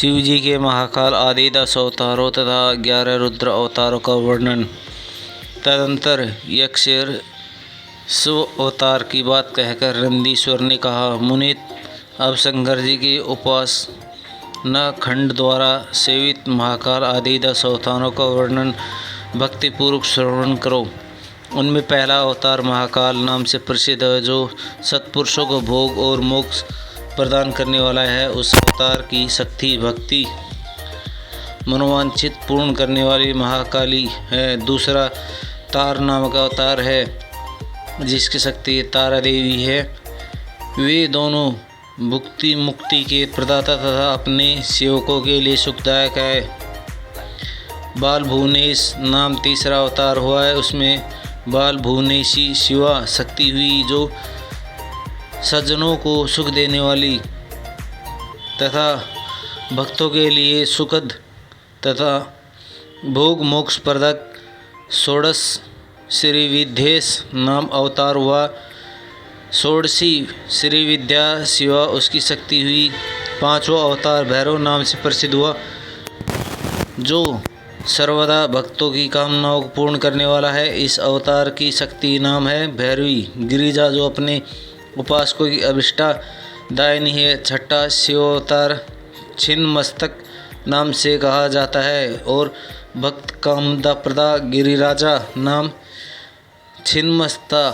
शिव जी के महाकाल आदि 10 अवतारों तथा 11 रुद्र अवतारों का वर्णन। तदंतर यक्षेर शिव अवतार की बात कहकर नंदीश्वर ने कहा, मुनि अब शंकर जी के उपासना खंड द्वारा सेवित महाकाल आदि 10 अवतारों का वर्णन भक्तिपूर्वक श्रवण करो। उनमें पहला अवतार महाकाल नाम से प्रसिद्ध है, जो सत्पुरुषों को भोग और मोक्ष प्रदान करने वाला है। उस अवतार की शक्ति भक्ति मनोवांछित पूर्ण करने वाली महाकाली है। दूसरा तार नामक अवतार है, जिसकी शक्ति तारा देवी है। वे दोनों भुक्ति मुक्ति के प्रदाता तथा अपने सेवकों के लिए सुखदायक है। बाल भुवनेश नाम तीसरा अवतार हुआ है। उसमें बाल भुवनेशी शिवा शक्ति हुई, जो सज्जनों को सुख देने वाली तथा भक्तों के लिए सुखद तथा भोग मोक्ष प्रदक षोडश श्री विद्येश नाम अवतार हुआ। षोडशी श्री विद्या शिवा उसकी शक्ति हुई। पांचवा अवतार भैरव नाम से प्रसिद्ध हुआ, जो सर्वदा भक्तों की कामनाओं को पूर्ण करने वाला है। इस अवतार की शक्ति नाम है भैरवी। गिरिजा, जो अपने उपासकों की अभिष्टा दायिनी है। छठा शिव अवतार छिन्न मस्तक नाम से कहा जाता है और भक्त कामदा प्रदा गिरिराजा नाम छिन्नमस्ता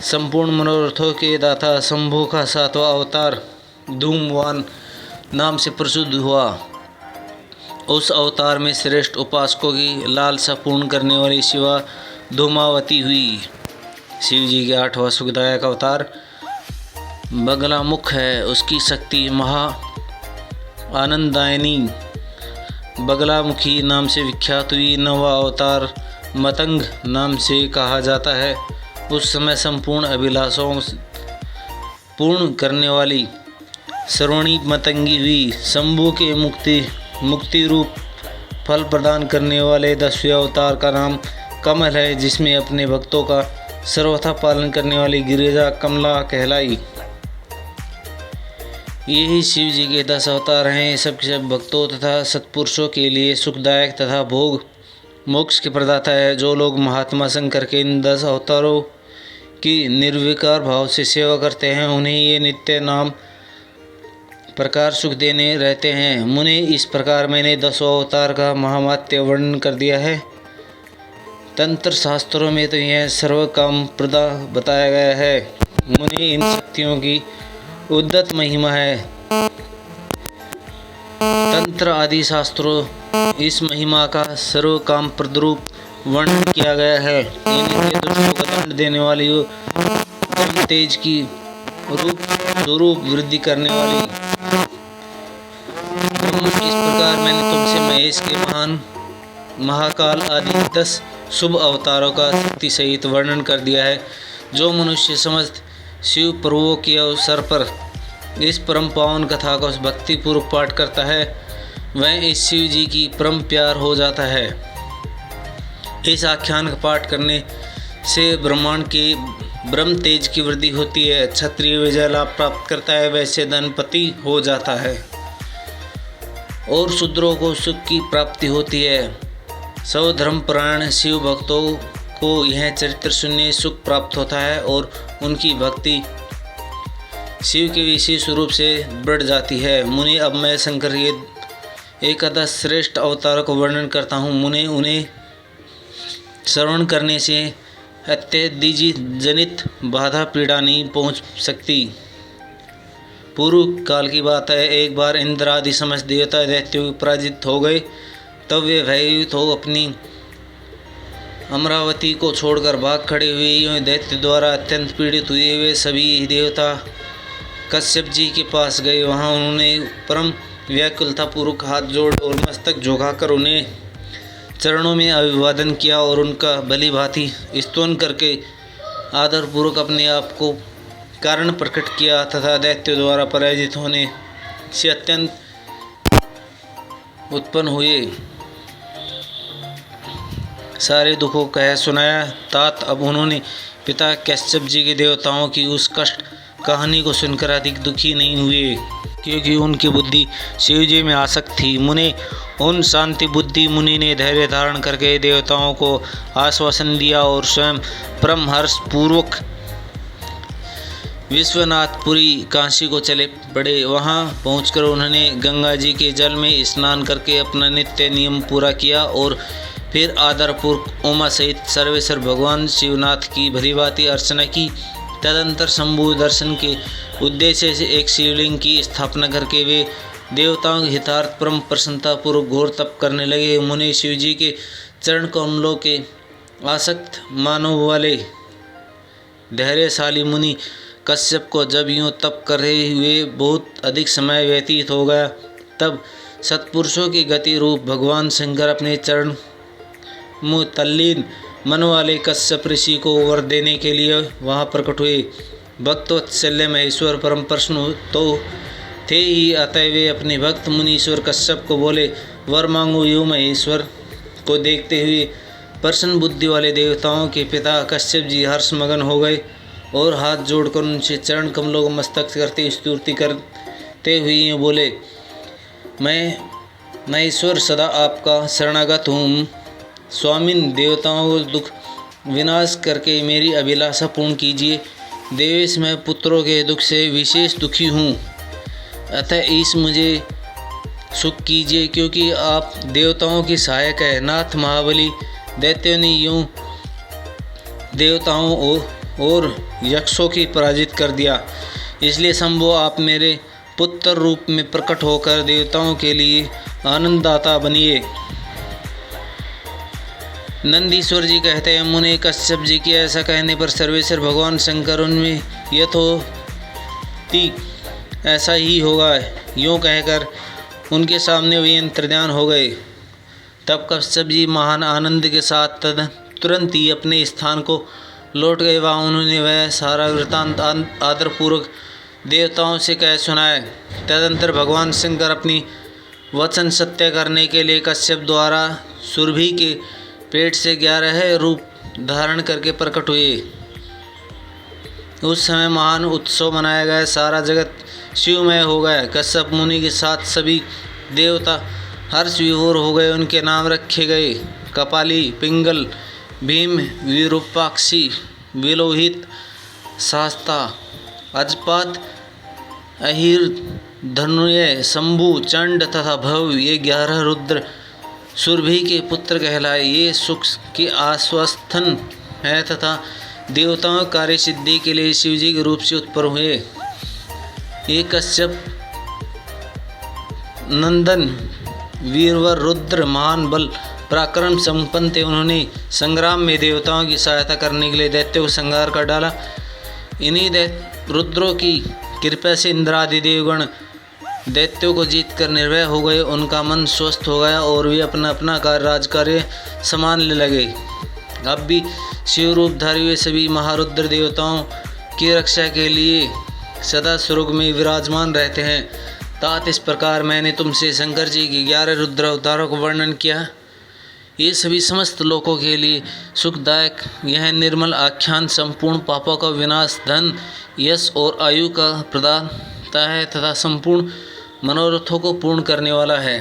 संपूर्ण मनोरथों के दाता शंभु का सातवां अवतार धूमवान नाम से प्रसिद्ध हुआ। उस अवतार में श्रेष्ठ उपासकों की लालसा पूर्ण करने वाली शिवा धूमावती हुई। शिव जी के आठवां सुखदायक अवतार बगलामुख है। उसकी शक्ति महा आनंदायनी बगलामुखी नाम से विख्यात हुई। नवा अवतार मतंग नाम से कहा जाता है। उस समय संपूर्ण अभिलाषाओं पूर्ण करने वाली श्रवणी मतंगी हुई। शंभु के मुक्ति रूप फल प्रदान करने वाले 10वें अवतार का नाम कमल है, जिसमें अपने भक्तों का सर्वथा पालन करने वाली गिरिजा कमला कहलाई। यही शिव जी के 10 अवतार हैं। सब भक्तों तथा सत्पुरुषों के लिए सुखदायक तथा भोग मोक्ष के प्रदाता है। जो लोग महात्मा शंकर के इन 10 अवतारों की निर्विकार भाव से सेवा करते हैं, उन्हें ये नित्य नाम प्रकार सुख देने रहते हैं। मुने, इस प्रकार मैंने 10 अवतार का महामात्य वर्णन कर दिया है। तंत्र शास्त्रों में तो यह सर्व काम प्रदा बताया गया है। मुनि, इन शक्तियों की उद्धत महिमा है। तंत्र आदि शास्त्रों इस महिमा का सर्व काम प्रद्रूप वर्णन किया गया है। इनके दुष्टों का दंड देने वाली परम तेज की रूप स्वरूप वृद्धि करने वाली। इस प्रकार मैंने तुमसे महेश के महान महाकाल आदि 10 शुभ अवतारों का शक्ति सहित वर्णन कर दिया है। जो मनुष्य समस्त शिव पर्वों के अवसर पर इस परम पावन कथा का भक्तिपूर्वक पाठ करता है, वह इस शिव जी की परम प्यार हो जाता है। इस आख्यान का पाठ करने से ब्रह्मांड के ब्रह्म तेज की वृद्धि होती है। क्षत्रिय विजय लाभ प्राप्त करता है, वैसे धनपति हो जाता है और शूद्रों को सुख की प्राप्ति होती है। सब धर्मपरायण शिव भक्तों को यह चरित्र सुनने सुख प्राप्त होता है और उनकी भक्ति शिव के विशेष रूप से बढ़ जाती है। मुनि, अब मैं शंकर के एकादश श्रेष्ठ अवतारों को वर्णन करता हूँ। मुनि, उन्हें श्रवण करने से अत्यधिक जनित बाधा पीड़ा नहीं पहुँच सकती। पूर्व काल की बात है, एक बार इंद्र आदि समस्त देवता दैत्यों पराजित हो गए। तब वे भयभीत हो अपनी अमरावती को छोड़कर भाग खड़े हुए। यूँ दैत्य द्वारा अत्यंत पीड़ित हुए वे सभी देवता कश्यप जी के पास गए। वहाँ उन्होंने परम व्याकुलतापूर्वक हाथ जोड़ और मस्तक झुकाकर उन्हें चरणों में अभिवादन किया और उनका भली भांति स्तुति करके आदरपूर्वक अपने आप को कारण प्रकट किया तथा दैत्य द्वारा पराजित होने से अत्यंत उत्पन्न हुए सारे दुखों को कह सुनाया। तात अब उन्होंने पिता कश्यप जी के देवताओं की उस कष्ट कहानी को सुनकर अधिक दुखी नहीं हुए। क्योंकि उनकी बुद्धि शिवजी में आसक्त थी। मुने उन शांति बुद्धि मुनि ने धैर्य धारण करके देवताओं को आश्वासन दिया और स्वयं परम हर्ष पूर्वक विश्वनाथपुरी काशी को चले पड़े। वहां पहुंचकर उन्होंने गंगा जी के जल में स्नान करके अपना नित्य नियम पूरा किया और फिर आदरपूर्वक उमा सहित सर्वेश्वर भगवान शिवनाथ की भलीभांति अर्चना की। तदंतर शंभु दर्शन के उद्देश्य से एक शिवलिंग की स्थापना करके वे देवताओं के हितार्थ परम प्रसन्नतापूर्वक घोर तप करने लगे। मुनि शिवजी के चरण कमलों के आसक्त मानव वाले धैर्यशाली मुनि कश्यप को जब यूँ तप कर रहे हुए बहुत अधिक समय व्यतीत हो गया, तब सत्पुरुषों की गति रूप भगवान शंकर अपने चरण मुँह तल्लीन मन वाले कश्यप ऋषि को वर देने के लिए वहाँ प्रकट हुए। भक्तवत्सल्य महेश्वर परम प्रसन्न तो थे ही, अतः वे अपने भक्त मुनीश्वर कश्यप को बोले, वर मांगो। यूँ महेश्वर को देखते हुए प्रसन्न बुद्धि वाले देवताओं के पिता कश्यप जी हर्षमगन हो गए और हाथ जोड़कर उनसे चरण कमलों को मस्तक करते स्तुति करते हुए बोले, मैं महेश्वर सदा आपका शरणागत हूँ। स्वामिन, देवताओं को दुख विनाश करके मेरी अभिलाषा पूर्ण कीजिए। देवेश मैं पुत्रों के दुख से विशेष दुखी हूँ, अतः इस मुझे सुख कीजिए, क्योंकि आप देवताओं की सहायक है। नाथ महाबली दैत्यों ने यूँ देवताओं और यक्षों की पराजित कर दिया, इसलिए शंभो आप मेरे पुत्र रूप में प्रकट होकर देवताओं के लिए आनंददाता बनिए। नंदीश्वर जी कहते हैं, मुने कश्यप जी के ऐसा कहने पर सर्वेश्वर भगवान शंकर उनमें यथोक्ति ऐसा ही होगा यूँ कहकर उनके वही अंतर्ध्यान हो गए। तब कश्यप जी महान आनंद के साथ तुरंत ही अपने स्थान को लौट गए। वहाँ उन्होंने वह सारा वृतांत आदरपूर्वक देवताओं से कह सुनाया। तदंतर भगवान शंकर अपनी वचन सत्य करने के लिए कश्यप द्वारा सुरभि के पेट से 11 रूप धारण करके प्रकट हुए। उस समय महान उत्सव मनाया गया, सारा जगत शिवमय हो गया। कश्यप मुनि के साथ सभी देवता हर्ष विभोर हो गए। उनके नाम रखे गए कपाली, पिंगल, भीम, विरूपाक्षी, विलोहित, शास्ता, अजपात, अहिर, धनुय, शंभु, चंड तथा भव, ये 11 रुद्र सुरभि के पुत्र कहलाए। ये सुख के आश्वस्थन है तथा देवताओं कार्य सिद्धि के लिए शिवजी के रूप से उत्पन्न हुए। ये कश्यप नंदन वीरवर रुद्र महान बल पराक्रम संपन्न थे। उन्होंने संग्राम में देवताओं की सहायता करने के लिए दैत्यों को संहार कर डाला। इन्हीं रुद्रों की कृपा से इंद्रादि देवगण दैत्यों को जीतकर निर्भय हो गए। उनका मन स्वस्थ हो गया और वे अपना अपना राजकार्य संभालने लगे। अब भी शिव रूपधारी हुए सभी महारुद्र देवताओं की रक्षा के लिए सदा स्वर्ग में विराजमान रहते हैं। तात इस प्रकार मैंने तुमसे शंकर जी के 11 रुद्र अवतारों का वर्णन किया। ये सभी समस्त लोकों के लिए सुखदायक यह निर्मल आख्यान संपूर्ण पापों का विनाश, धन, यश और आयु का प्रदाता है तथा संपूर्ण मनोरथों को पूर्ण करने वाला है।